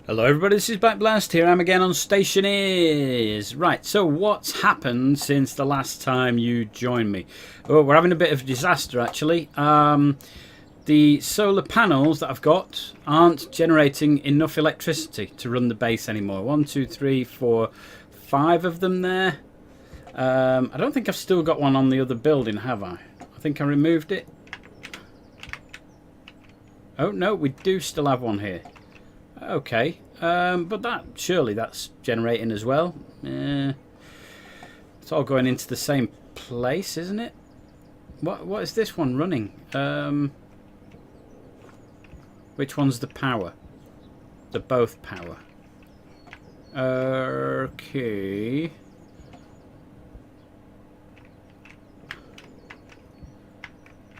Hello everybody, this is Backblast. Here I am again on Stationeers. Right, so what's happened since the last time you joined me? Oh, we're having a bit of a disaster actually. The solar panels that I've got aren't generating enough electricity to run the base anymore. 1, 2, 3, 4, 5 of them there. I don't think I've still got one on the other building, have I? I think I removed it. Oh no, we do still have one here. Okay, but surely that's generating as well. It's all going into the same place, isn't it? What is this one running? Which one's the power? The both power. Okay.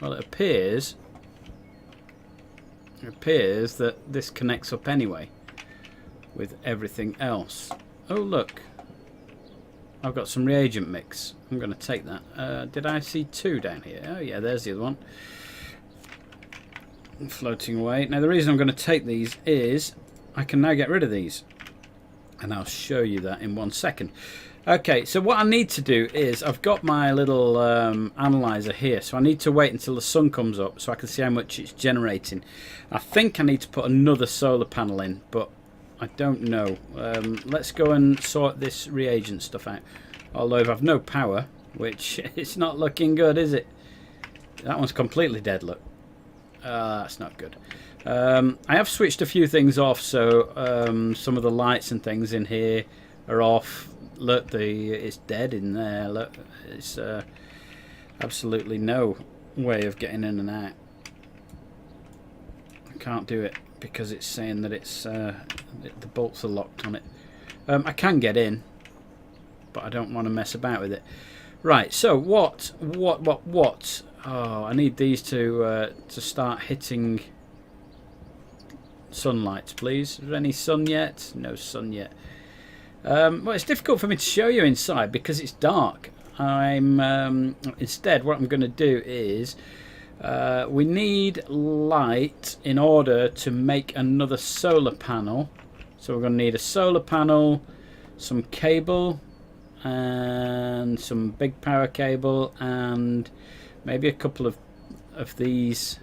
Well, it appears that this connects up anyway with everything else. Oh look, I've got some reagent mix. I'm going to take that. Did I see two down here? Oh yeah, there's the other one floating away. Now the reason I'm going to take these is I can now get rid of these, and I'll show you that in 1 second. Okay, so what I need to do is I've got my little analyzer here, so I need to wait until the sun comes up so I can see how much it's generating. I think I need to put another solar panel in, but I don't know. Let's go and sort this reagent stuff out. Although if I've no power, which it's not looking good, is it? That one's completely dead, look. That's not good. I have switched a few things off, so some of the lights and things in here are off. Look, it's dead in there. Look, it's absolutely no way of getting in and out. I can't do it because it's saying that it's the bolts are locked on it. I can get in, but I don't want to mess about with it. Right. So what? Oh, I need these to start hitting sunlight, please. Is there any sun yet? No sun yet. Well, it's difficult for me to show you inside because it's dark. Instead, what I'm going to do is we need light in order to make another solar panel. So we're going to need a solar panel, some cable, and some big power cable, and maybe a couple of these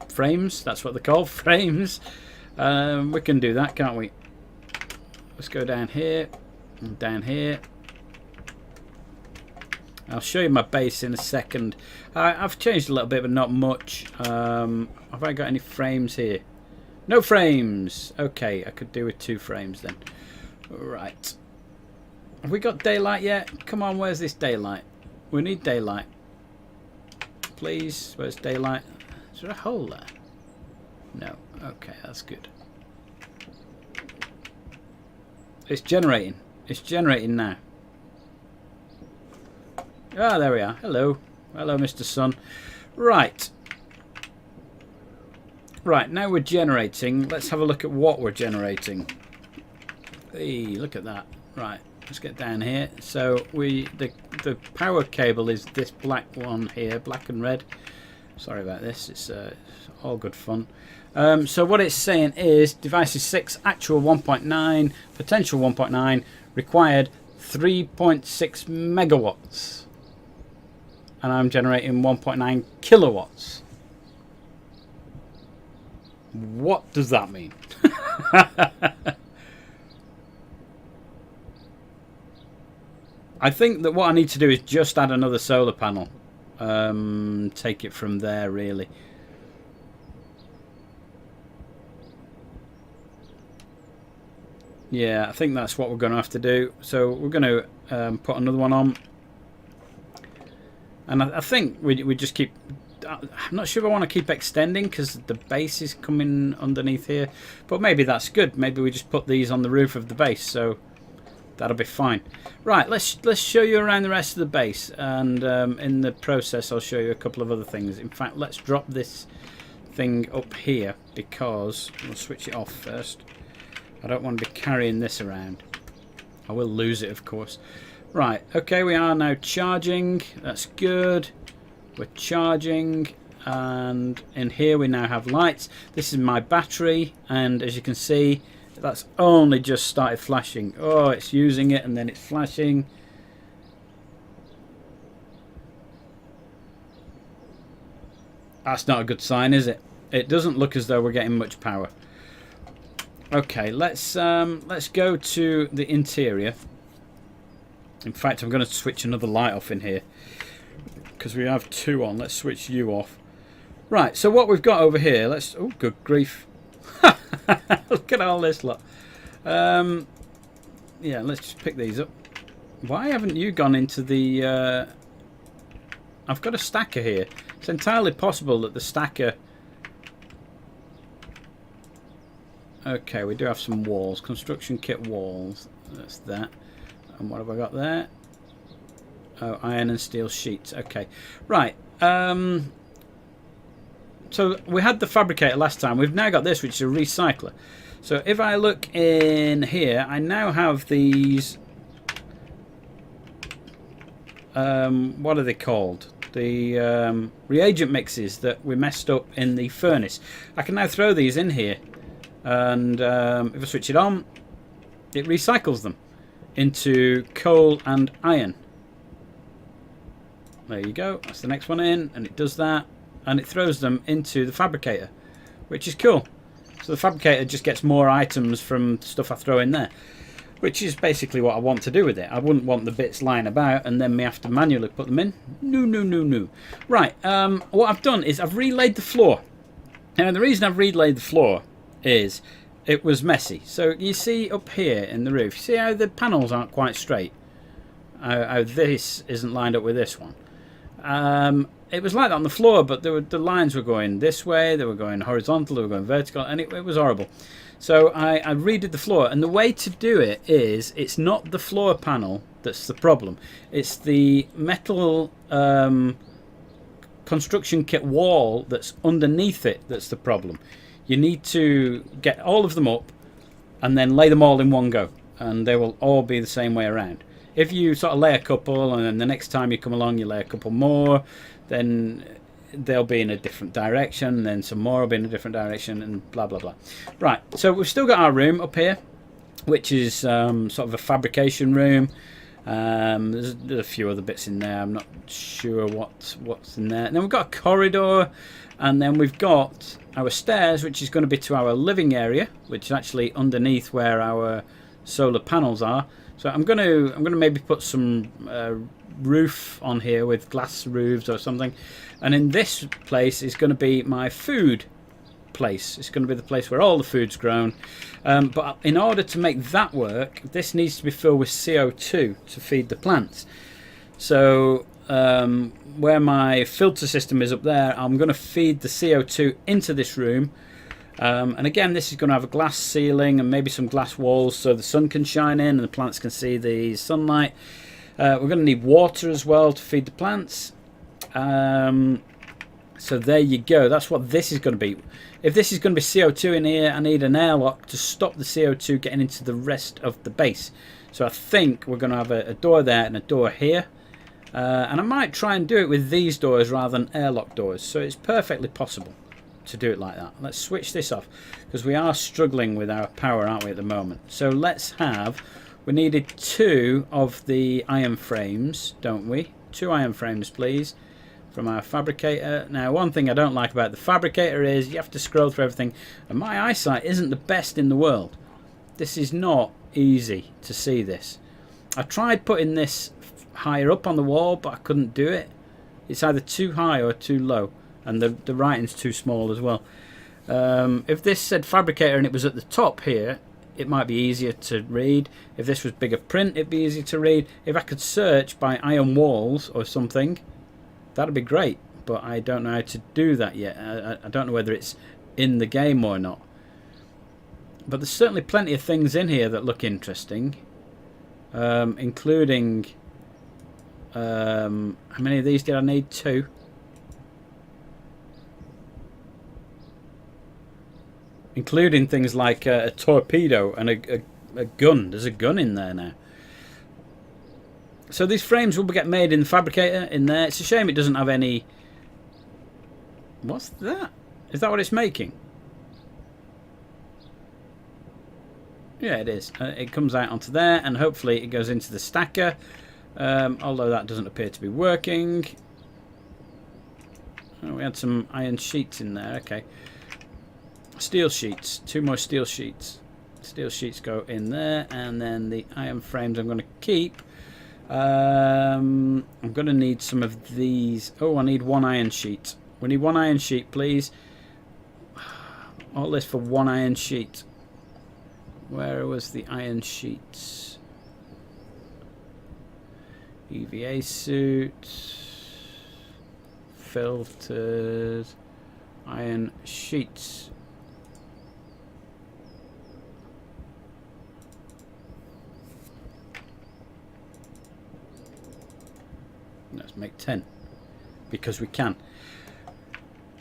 frames. That's what they're called, frames. We can do that, can't we? Let's go down here and down here. I'll show you my base in a second. I've changed a little bit, but not much. Have I got any frames here? No frames. Okay, I could do with 2 frames then. Right. Have we got daylight yet? Come on, where's this daylight? We need daylight. Please, where's daylight? Is there a hole there? No. Okay, that's good. It's generating. It's generating now. Ah, there we are. Hello. Hello, Mr. Sun. Right. Right, now we're generating. Let's have a look at what we're generating. Hey, look at that. Right, let's get down here. So the power cable is this black one here, black and red. Sorry about this. It's all good fun. So what it's saying is device is 6, actual 1.9, potential 1.9, required 3.6 megawatts. And I'm generating 1.9 kilowatts. What does that mean? I think that what I need to do is just add another solar panel. Take it from there, really. Yeah, I think that's what we're going to have to do. So we're going to put another one on. And I think we just keep... I'm not sure if I want to keep extending because the base is coming underneath here. But maybe that's good. Maybe we just put these on the roof of the base. So that'll be fine. Right, let's show you around the rest of the base. And in the process, I'll show you a couple of other things. In fact, let's drop this thing up here because... We'll switch it off first. I don't want to be carrying this around. I will lose it, of course. Right, okay, we are now charging. That's good. We're charging. and in here we now have lights. This is my battery, and as you can see, that's only just started flashing. Oh, it's using it and then it's flashing. That's not a good sign, is it? It doesn't look as though we're getting much power. Okay, let's go to the interior. In fact, I'm going to switch another light off in here because we have two on. Let's switch you off. Right, so what we've got over here, let's... Oh, good grief. Look at all this lot. Yeah, let's just pick these up. Why haven't you gone into the... I've got a stacker here. It's entirely possible that the stacker... Okay, we do have some walls. Construction kit walls. That's that. And what have I got there? Oh, iron and steel sheets. Okay. Right. So we had the fabricator last time. We've now got this, which is a recycler. So if I look in here, I now have these... what are they called? The reagent mixes that we messed up in the furnace. I can now throw these in here. And if I switch it on, it recycles them into coal and iron. There you go. That's the next one in, and it does that. And it throws them into the fabricator, which is cool. So the fabricator just gets more items from stuff I throw in there, which is basically what I want to do with it. I wouldn't want the bits lying about and then me have to manually put them in. No, no, no, no. Right, what I've done is I've relayed the floor. Now, the reason I've relayed the floor is it was messy. So you see up here in the roof, you see how the panels aren't quite straight? How this isn't lined up with this one. It was like that on the floor, but the lines were going this way, they were going horizontal, they were going vertical, and it was horrible. So I redid the floor, and the way to do it is, it's not the floor panel that's the problem. It's the metal construction kit wall that's underneath it that's the problem. You need to get all of them up and then lay them all in one go, and they will all be the same way around. If you sort of lay a couple and then the next time you come along you lay a couple more, then they'll be in a different direction, then some more will be in a different direction, and blah blah blah. Right, so we've still got our room up here, which is sort of a fabrication room. There's a few other bits in there. I'm not sure what's in there. And then we've got a corridor, and then we've got our stairs, which is going to be to our living area, which is actually underneath where our solar panels are. So I'm going to maybe put some roof on here with glass roofs or something, and in this place is going to be my food place. It's going to be the place where all the food's grown, but in order to make that work, this needs to be filled with CO2 to feed the plants. So where my filter system is up there, I'm going to feed the CO2 into this room, and again this is going to have a glass ceiling and maybe some glass walls so the sun can shine in and the plants can see the sunlight. We're going to need water as well to feed the plants. So there you go. That's what this is going to be. If this is going to be CO2 in here, I need an airlock to stop the CO2 getting into the rest of the base. So I think we're going to have a door there and a door here. And I might try and do it with these doors rather than airlock doors. So it's perfectly possible to do it like that. Let's switch this off because we are struggling with our power, aren't we, at the moment? So let's have... We needed 2 of the iron frames, don't we? 2 iron frames, please, from our fabricator. Now, one thing I don't like about the fabricator is you have to scroll through everything, and my eyesight isn't the best in the world. This is not easy to see this. I tried putting this higher up on the wall, but I couldn't do it. It's either too high or too low, and the writing's too small as well. If this said fabricator and it was at the top here, it might be easier to read. If this was bigger print, it'd be easier to read. If I could search by iron walls or something, that'd be great. But I don't know how to do that yet. I don't know whether it's in the game or not. But there's certainly plenty of things in here that look interesting, including how many of these did I need? 2. Including things like a torpedo and a gun. There's a gun in there now. So these frames will get made in the fabricator in there. It's a shame it doesn't have any What's that? Is that what it's making? Yeah, it is. It comes out onto there, and hopefully it goes into the stacker. Although that doesn't appear to be working. Oh, we had some iron sheets in there. Okay. Steel sheets. 2 more steel sheets. Steel sheets go in there, and then the iron frames I'm going to keep. I'm going to need some of these. Oh, I need 1 iron sheet. We need 1 iron sheet, please. All this for 1 iron sheet. Where was the iron sheets? EVA suit. Filtered. Iron sheets. Let's make 10. Because we can.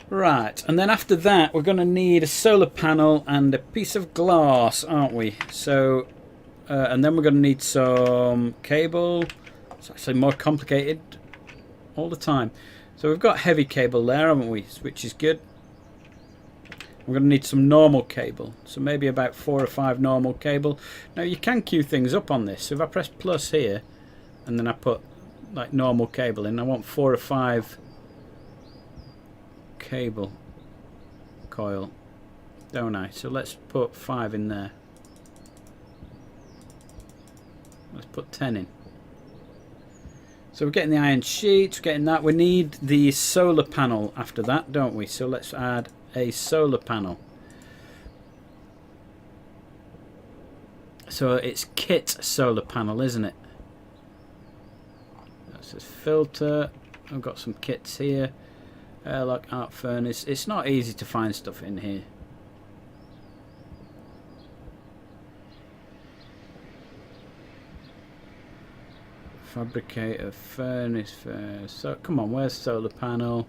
Right, and then after that we're going to need a solar panel and a piece of glass, aren't we? So, and then we're going to need some cable. It's actually more complicated all the time. So we've got heavy cable there, haven't we? Which is good. We're going to need some normal cable. So maybe about 4 or 5 normal cable. Now you can queue things up on this. So if I press plus here, and then I put like normal cable in, I want 4 or 5 cable coil, don't I? So let's put 5 in there. Let's put 10 in. So we're getting the iron sheets, we're getting that. We need the solar panel after that, don't we? So let's add a solar panel. So it's kit solar panel, isn't it? That says filter. I've got some kits here. Airlock, arc furnace. It's not easy to find stuff in here. Fabricate a furnace first. So come on, where's solar panel?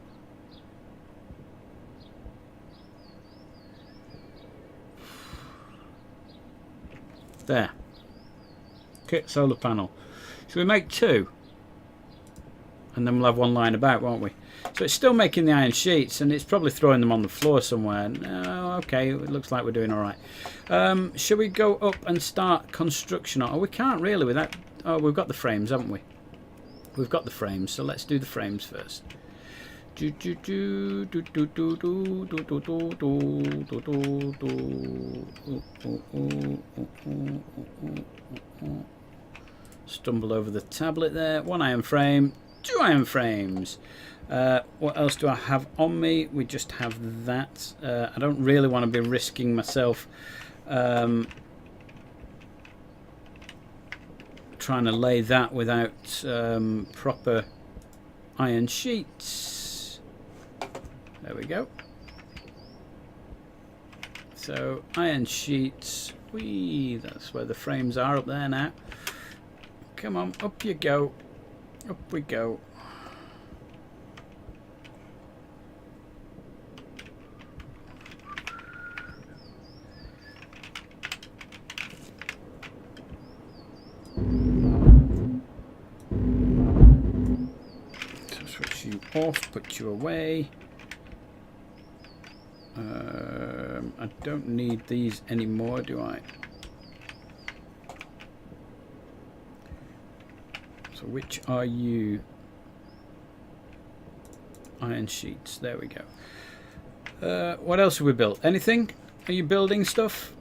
There. Kit solar panel. Should we make 2? And then we'll have 1 lying about, won't we? So it's still making the iron sheets, and it's probably throwing them on the floor somewhere. No, okay, it looks like we're doing all right. Should we go up and start construction? Oh, we can't really without... Oh, we've got the frames, haven't we? We've got the frames, so let's do the frames first. Stumble over the tablet there. 1 iron frame, 2 iron frames. What else do I have on me? We just have that. I don't really want to be risking myself trying to lay that without proper iron sheets. There we go. So iron sheets. Whee, that's where the frames are, up there now. Come on, up you go. Up we go. Switch you off, put you away. I don't need these anymore, do I? So which are you? Iron sheets, there we go. What else have we built? Anything? Are you building stuff?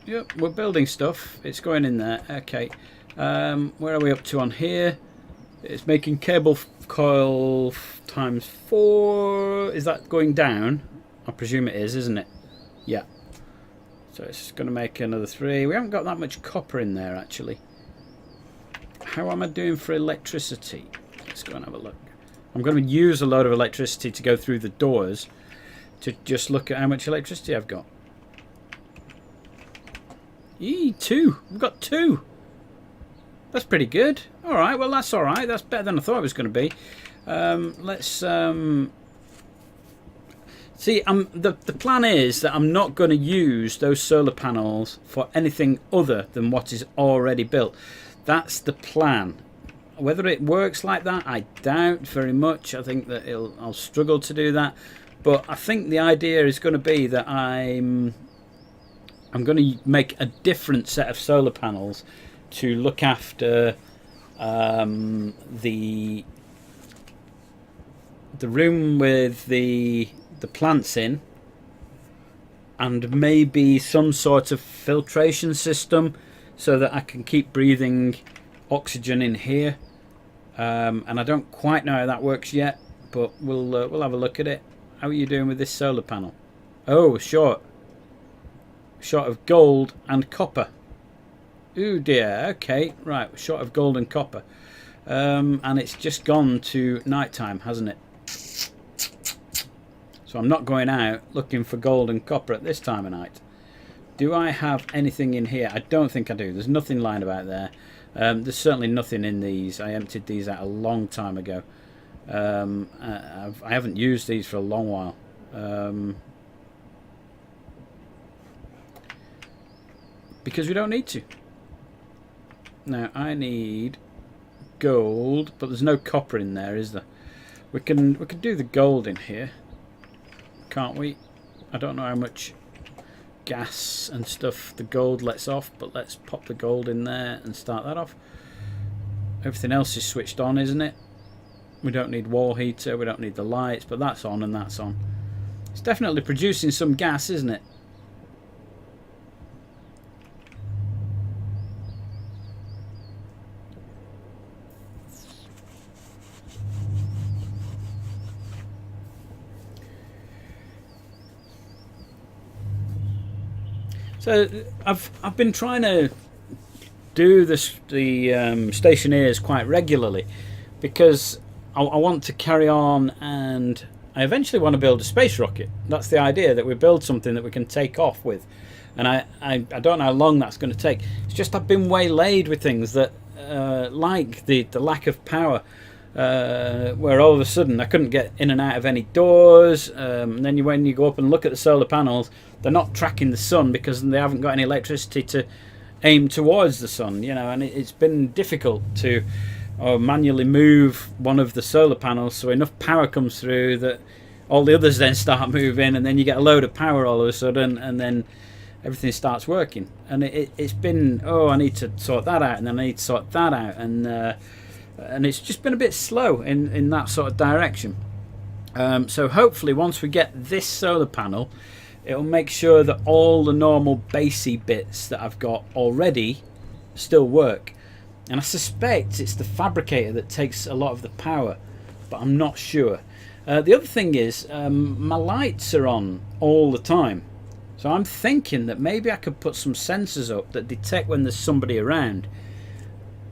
Yep, we're building stuff. It's going in there. Okay. Where are we up to on here? It's making cable coil times 4. Is that going down? I presume it is, isn't it? Yeah. So it's going to make another 3. We haven't got that much copper in there, actually. How am I doing for electricity? Let's go and have a look. I'm going to use a load of electricity to go through the doors to just look at how much electricity I've got. 2. We've got 2. That's pretty good. Alright, well that's alright. That's better than I thought it was going to be. Let's... See, the plan is that I'm not going to use those solar panels for anything other than what is already built. That's the plan. Whether it works like that, I doubt very much. I think that I'll struggle to do that. But I think the idea is going to be that I'm going to make a different set of solar panels to look after the room with the plants in, and maybe some sort of filtration system so that I can keep breathing oxygen in here. And I don't quite know how that works yet, but we'll have a look at it. How are you doing with this solar panel? Oh, short of gold and copper. Ooh dear. Okay, right, short of gold and copper. And it's just gone to nighttime, hasn't it? So I'm not going out looking for gold and copper at this time of night. Do I have anything in here? I don't think I do. There's nothing lying about there. There's certainly nothing in these. I emptied these out a long time ago. I haven't used these for a long while. Because we don't need to. Now I need gold, but there's no copper in there, is there? We can do the gold in here, can't we? I don't know how much gas and stuff the gold lets off, but let's pop the gold in there and start that off. Everything else is switched on, isn't it? We don't need wall heater, we don't need the lights, but that's on and that's on. It's definitely producing some gas, isn't it? So I've been trying to do the Stationeers quite regularly, because I want to carry on, and I eventually want to build a space rocket. That's the idea, that we build something that we can take off with. And I don't know how long that's going to take. It's just I've been waylaid with things that like the lack of power, where all of a sudden I couldn't get in and out of any doors. And then when you go up and look at the solar panels, they're not tracking the sun because they haven't got any electricity to aim towards the sun, you know. And it's been difficult to manually move one of the solar panels so enough power comes through that all the others then start moving, and then you get a load of power all of a sudden, and then everything starts working. And it's been, oh, I need to sort that out, and then I need to sort that out, and it's just been a bit slow in that sort of direction. So hopefully once we get this solar panel, it'll make sure that all the normal basey bits that I've got already still work. And I suspect it's the fabricator that takes a lot of the power, but I'm not sure. The other thing is, my lights are on all the time. So I'm thinking that maybe I could put some sensors up that detect when there's somebody around,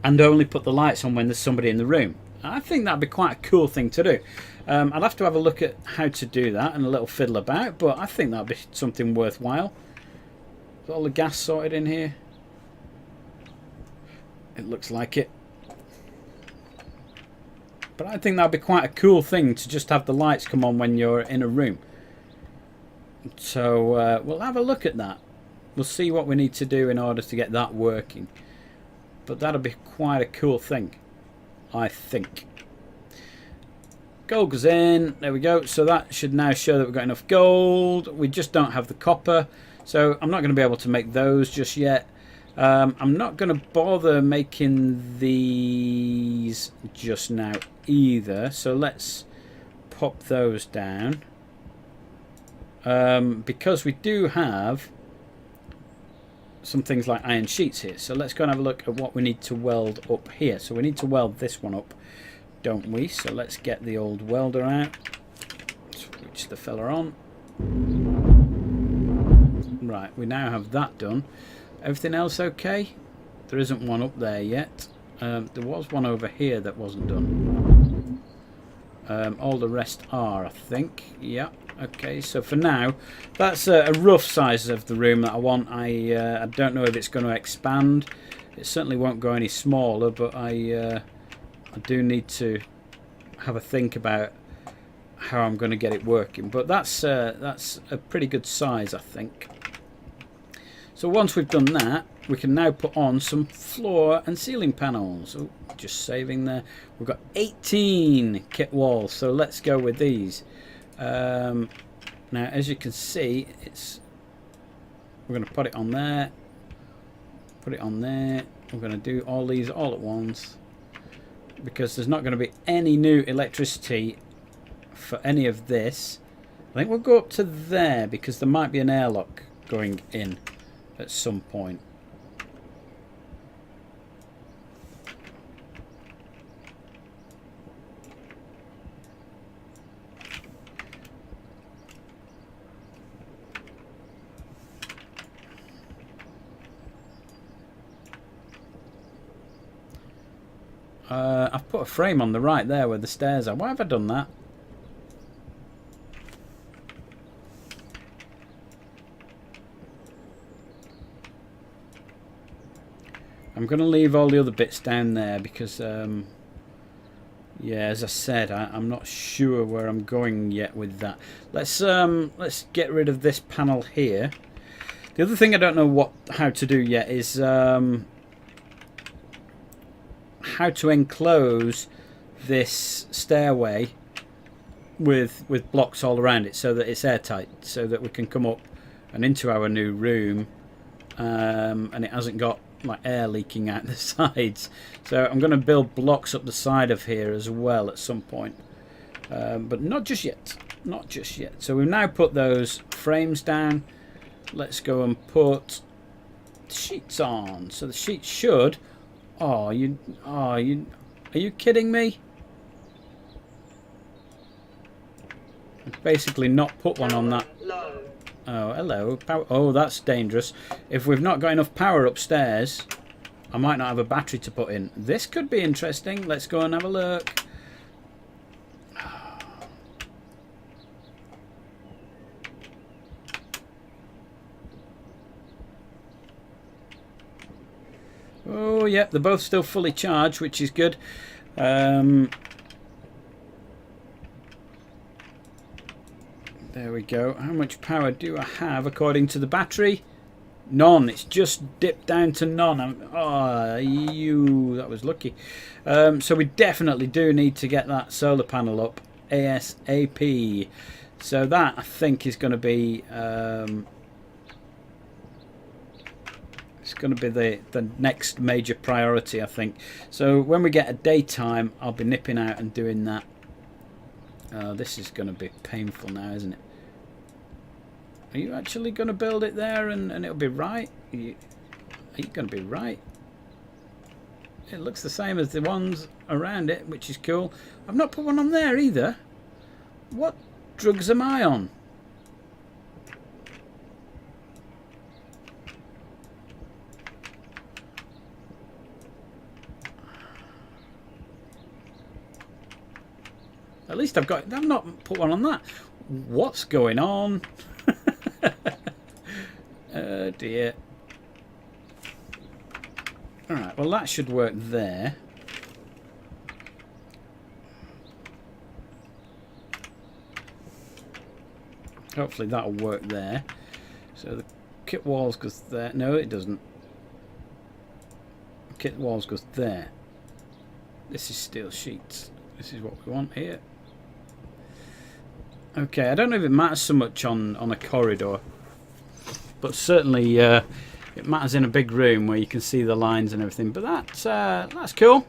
and only put the lights on when there's somebody in the room. I think that'd be quite a cool thing to do. I'd have to have a look at how to do that and a little fiddle about, but I think that'd be something worthwhile. Is all the gas sorted in here? It looks like it. But I think that'd be quite a cool thing to just have the lights come on when you're in a room. So we'll have a look at that. We'll see what we need to do in order to get that working. But that'll be quite a cool thing, I think. Gold goes in. There we go. So that should now show that we've got enough gold. We just don't have the copper, so I'm not going to be able to make those just yet. I'm not going to bother making these just now either, so let's pop those down, because we do have some things like iron sheets here. So let's go and have a look at what we need to weld up here. So we need to weld this one up, don't we? So let's get the old welder out, switch the fella on. Right, we now have that done. Everything else okay? There isn't one up there yet. There was one over here that wasn't done. All the rest are, I think. Yeah. Okay. So for now, that's a rough size of the room that I want. I don't know if it's going to expand. It certainly won't go any smaller, but I do need to have a think about how I'm going to get it working. But that's a pretty good size, I think. So once we've done that, we can now put on some floor and ceiling panels. Oh, just saving there. We've got 18 kit walls, so let's go with these. Now, as you can see, we're going to put it on there, put it on there. We're going to do all these all at once because there's not going to be any new electricity for any of this. I think we'll go up to there because there might be an airlock going in at some point. I've put a frame on the right there where the stairs are. Why have I done that? I'm going to leave all the other bits down there because, yeah, as I said, I'm not sure where I'm going yet with that. Let's get rid of this panel here. The other thing I don't know how to do yet is how to enclose this stairway with blocks all around it so that it's airtight, so that we can come up and into our new room and it hasn't got like air leaking out the sides. So I'm going to build blocks up the side of here as well at some point, but not just yet, not just yet. So we've now put those frames down. Let's go and put sheets on. So the sheets should... are you kidding me? I've basically not put one on that. Oh, hello. Power. Oh, that's dangerous. If we've not got enough power upstairs, I might not have a battery to put in. This could be interesting. Let's go and have a look. Oh, yeah, they're both still fully charged, which is good. There we go. How much power do I have according to the battery? None. It's just dipped down to none. That was lucky. So we definitely do need to get that solar panel up ASAP. So that, I think, is going to be... it's going to be the next major priority, I think. So when we get a daytime, I'll be nipping out and doing that. This is going to be painful now, isn't it? Are you actually going to build it there and it'll be right? Are you going to be right? It looks the same as the ones around it, which is cool. I've not put one on there either. What drugs am I on? At least I've not put one on that. What's going on? Oh dear. Alright, well that should work there. Hopefully that'll work there. So the kit walls goes there. No, it doesn't. The kit walls goes there. This is steel sheets. This is what we want here. Okay, I don't know if it matters so much on a corridor, but certainly it matters in a big room where you can see the lines and everything. But that's cool.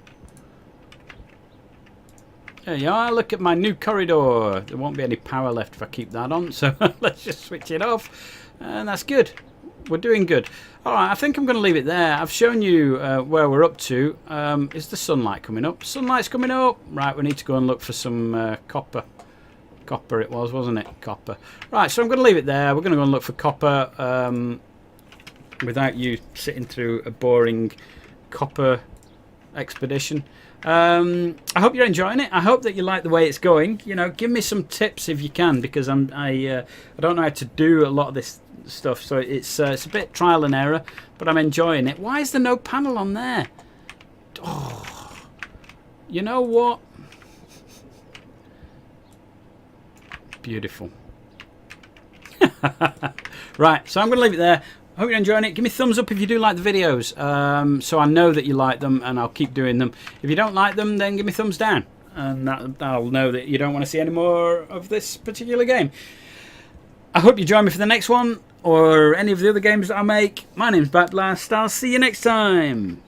There you are. Look at my new corridor. There won't be any power left if I keep that on, so let's just switch it off, and that's good. We're doing good. All right, I think I'm going to leave it there. I've shown you where we're up to. Is the sunlight coming up? Sunlight's coming up. Right, we need to go and look for some copper. Copper it was, wasn't it? Copper. Right, so I'm going to leave it there. We're going to go and look for copper without you sitting through a boring copper expedition. I hope you're enjoying it. I hope that you like the way it's going. You know, give me some tips if you can, because I don't know how to do a lot of this stuff, so it's a bit trial and error, but I'm enjoying it. Why is there no panel on there? Oh, you know what? Beautiful. Right, so I'm going to leave it there. Hope you're enjoying it. Give me a thumbs up if you do like the videos, so I know that you like them, and I'll keep doing them. If you don't like them, then give me a thumbs down. and that'll know that you don't want to see any more of this particular game. I hope you join me for the next one, or any of the other games that I make. My name's Bat Blast. I'll see you next time.